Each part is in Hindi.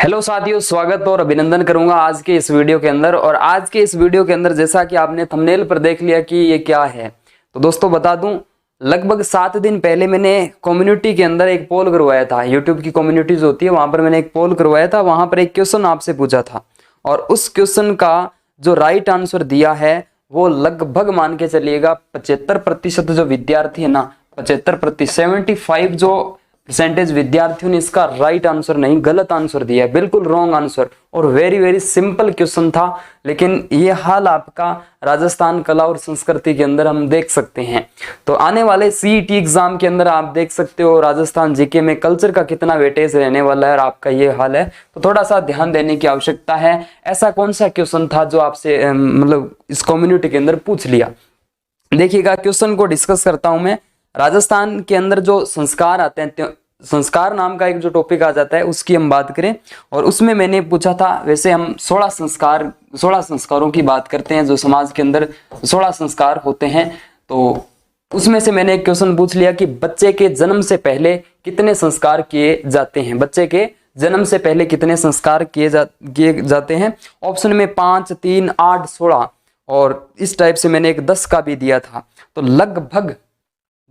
हेलो साथियों, स्वागत और अभिनंदन करूंगा आज के इस वीडियो के अंदर। और आज के इस वीडियो के अंदर जैसा कि आपने थंबनेल पर देख लिया कि ये क्या है, तो दोस्तों बता दूं, लगभग 7 दिन पहले मैंने कम्युनिटी के अंदर एक पोल करवाया था। यूट्यूब की कम्युनिटी जो होती है वहां पर मैंने एक पोल करवाया था। वहां पर एक क्वेश्चन आपसे पूछा था और उस क्वेश्चन का जो राइट आंसर दिया है वो लगभग मान के चलिएगा 75% जो विद्यार्थी है ना, 75% 75 जो परसेंटेज विद्यार्थियों ने इसका राइट आंसर नहीं, गलत आंसर दिया है, बिल्कुल रॉन्ग आंसर। और वेरी वेरी सिंपल क्वेश्चन था, लेकिन ये हाल आपका राजस्थान कला और संस्कृति के अंदर हम देख सकते हैं। तो आने वाले सीईटी एग्जाम के अंदर आप देख सकते हो राजस्थान जीके में कल्चर का कितना वेटेज रहने वाला है और आपका ये हाल है, तो थोड़ा सा ध्यान देने की आवश्यकता है। ऐसा कौन सा क्वेश्चन था जो आपसे मतलब इस कम्युनिटी के अंदर पूछ लिया? देखिएगा, क्वेश्चन को डिस्कस करता हूं मैं। राजस्थान के अंदर जो संस्कार आते हैं, संस्कार नाम का एक जो टॉपिक आ जाता है उसकी हम बात करें, और उसमें मैंने पूछा था, वैसे हम 16 संस्कारों की बात करते हैं जो समाज के अंदर 16 संस्कार होते हैं। तो उसमें से मैंने एक क्वेश्चन पूछ लिया कि बच्चे के जन्म से पहले कितने संस्कार किए जाते हैं। बच्चे के जन्म से पहले कितने संस्कार किए जाते हैं? ऑप्शन में 5, 3, 8, 16 और इस टाइप से मैंने एक 10 का भी दिया था। तो लगभग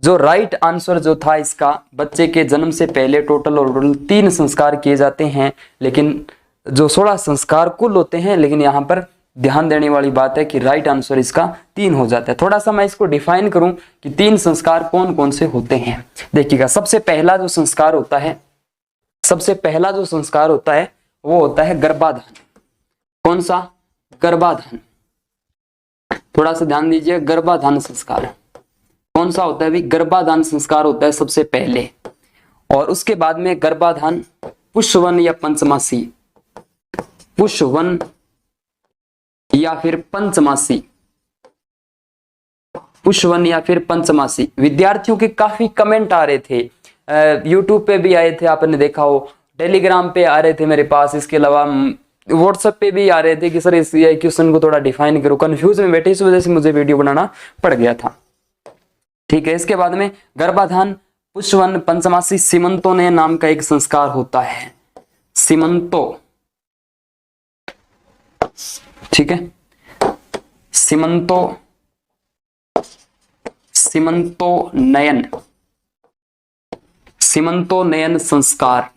जो राइट आंसर जो था इसका, बच्चे के जन्म से पहले टोटल 3 संस्कार किए जाते हैं, लेकिन जो 16 संस्कार कुल होते हैं, लेकिन यहाँ पर ध्यान देने वाली बात है कि राइट आंसर इसका 3 हो जाता है। थोड़ा सा मैं इसको डिफाइन करूं कि 3 संस्कार कौन कौन से होते हैं। देखिएगा, सबसे पहला जो संस्कार होता है वो होता है गर्भाधान। कौन सा? गर्भाधान। थोड़ा सा ध्यान दीजिए, गर्भाधान संस्कार कौन सा होता है? भी गर्भाधान संस्कार होता है सबसे पहले। और उसके बाद में गर्भाधान पुष्यवन या पंचमासी, पुष्यवन या फिर पंचमासी, पुष्यवन या फिर पंचमासी। विद्यार्थियों के काफी कमेंट आ रहे थे, यूट्यूब पे भी आए थे, आपने देखा हो, टेलीग्राम पे आ रहे थे मेरे पास, इसके अलावा व्हाट्सएप पे भी आ रहे थे कि सर इस क्वेश्चन को थोड़ा डिफाइन करो। कंफ्यूज में बैठे, इस वजह से मुझे वीडियो बनाना पड़ गया था। ठीक है, इसके बाद में गर्भाधान, पुष्यवन, पंचमासी, सीमंतोनयन नाम का एक संस्कार होता है, सीमंतो। ठीक है, सीमंतोनयन संस्कार।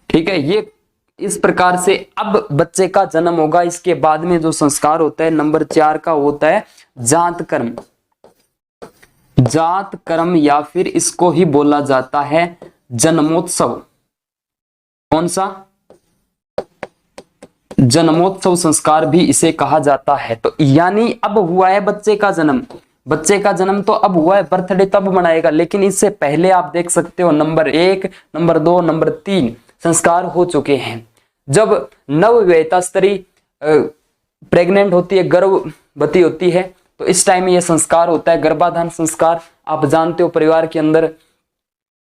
ठीक है, ये इस प्रकार से अब बच्चे का जन्म होगा। इसके बाद में जो संस्कार होता है नंबर 4 का होता है जात कर्म। जात कर्म या फिर इसको ही बोला जाता है जन्मोत्सव। कौन सा? जन्मोत्सव संस्कार भी इसे कहा जाता है। तो यानी अब हुआ है बच्चे का जन्म, बच्चे का जन्म तो अब हुआ है, बर्थडे तब मनाएगा, लेकिन इससे पहले आप देख सकते हो नंबर 1, नंबर 2, नंबर 3 संस्कार हो चुके हैं। जब नवविवाहिता स्त्री प्रेग्नेंट होती है, गर्भवती होती है, तो इस टाइम ये संस्कार होता है गर्भाधान संस्कार। आप जानते हो परिवार के अंदर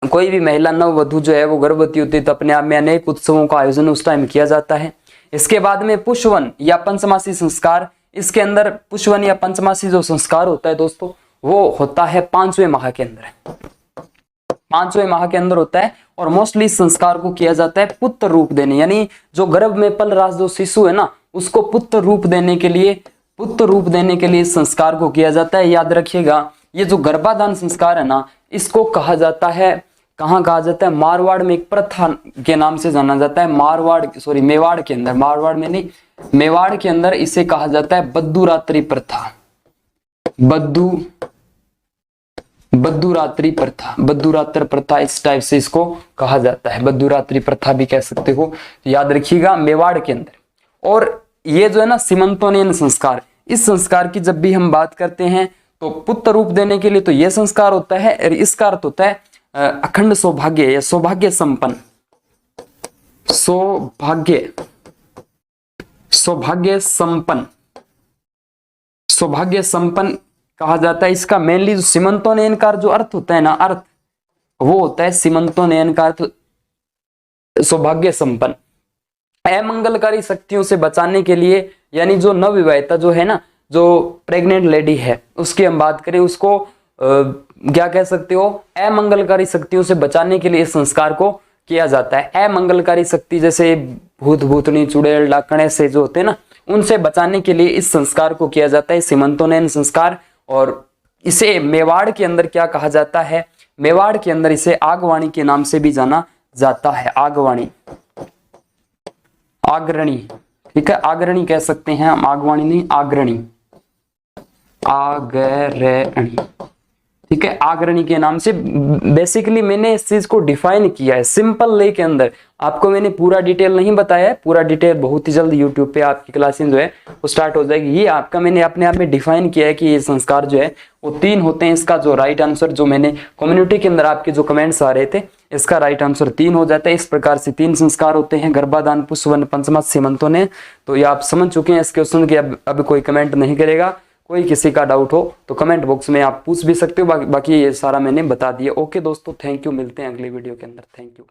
कोई भी महिला नववधु जो है वो गर्भवती होती है तो अपने आप में अनेक उत्सवों का आयोजन उस टाइम किया जाता है। इसके बाद में पुष्यवन या पंचमासी संस्कार। इसके अंदर पुष्यवन या पंचमासी जो संस्कार होता है दोस्तों, वो होता है 5वें माह के अंदर, 5वें माह के अंदर होता है। और मोस्टली इस संस्कार को किया जाता है पुत्र रूप देने, यानी जो गर्भ में पल रहा जो शिशु है ना, उसको पुत्र रूप देने के लिए इस संस्कार को किया जाता है। याद रखिएगा, ये जो गर्भाधान संस्कार है ना, इसको कहा जाता है, कहाँ कहा जाता है? मारवाड़ में एक प्रथा के नाम से जाना जाता है। मेवाड़ के अंदर, मारवाड़ में नहीं, मेवाड़ के अंदर इसे कहा जाता है बद्दुरात्रि प्रथा। बद्दुरात्रि प्रथा इस टाइप से इसको कहा जाता है, बद्दुरात्रि प्रथा भी कह सकते हो। याद रखिएगा, मेवाड़ के अंदर। और ये जो है ना सीमंतोनयन संस्कार, इस संस्कार की जब भी हम बात करते हैं तो पुत्र रूप देने के लिए तो यह संस्कार होता है, और इसका अर्थ होता है अखंड सौभाग्य या सौभाग्य संपन्न कहा जाता है। इसका मेनली जो सीमंतोनयन का जो अर्थ होता है ना, अर्थ वो होता है सीमंतोनयन का अर्थ सौभाग्य संपन्न। अमंगलकारी शक्तियों से बचाने के लिए, यानी जो नवविवाहिता जो है ना, जो प्रेग्नेंट लेडी है उसकी हम बात करें, उसको क्या कह सकते हो, अमंगलकारी शक्तियों से बचाने के लिए इस संस्कार को किया जाता है। अमंगलकारी शक्ति जैसे भूत भूतनी चुड़ैल डाकण ऐसे जो होते हैं ना, उनसे बचाने के लिए इस संस्कार को किया जाता है, सीमंतोनयन संस्कार। और इसे मेवाड़ के अंदर क्या कहा जाता है, मेवाड़ के अंदर इसे आगवाणी के नाम से भी जाना जाता है। आगवाणी, आग्रणी, ठीक है, आग्रणी कह सकते हैं हम, आगवाणी नहीं, आग्रणी, आग्रणी, ठीक है, आग्रणी के नाम से। बेसिकली मैंने इस चीज को डिफाइन किया है सिंपल वे के अंदर, आपको मैंने पूरा डिटेल नहीं बताया है, पूरा डिटेल बहुत ही जल्द यूट्यूब पे आपकी क्लासेस जो है वो स्टार्ट हो जाएगी। ये आपका मैंने अपने आप में डिफाइन किया है कि ये संस्कार जो है वो 3 होते हैं। इसका जो राइट आंसर जो मैंने कम्युनिटी के अंदर आपके जो कमेंट्स आ रहे थे, इसका राइट आंसर 3 हो जाता है। इस प्रकार से 3 संस्कार होते हैं, गर्भाधान, पुष्पवन, पंचमा, सीमंतों ने। तो ये आप समझ चुके हैं इस क्वेश्चन के, अब कोई कमेंट नहीं करेगा। कोई किसी का डाउट हो तो कमेंट बॉक्स में आप पूछ भी सकते हो, बाकी ये सारा मैंने बता दिया। ओके दोस्तों, थैंक यू, मिलते हैं अगली वीडियो के अंदर। Thank you.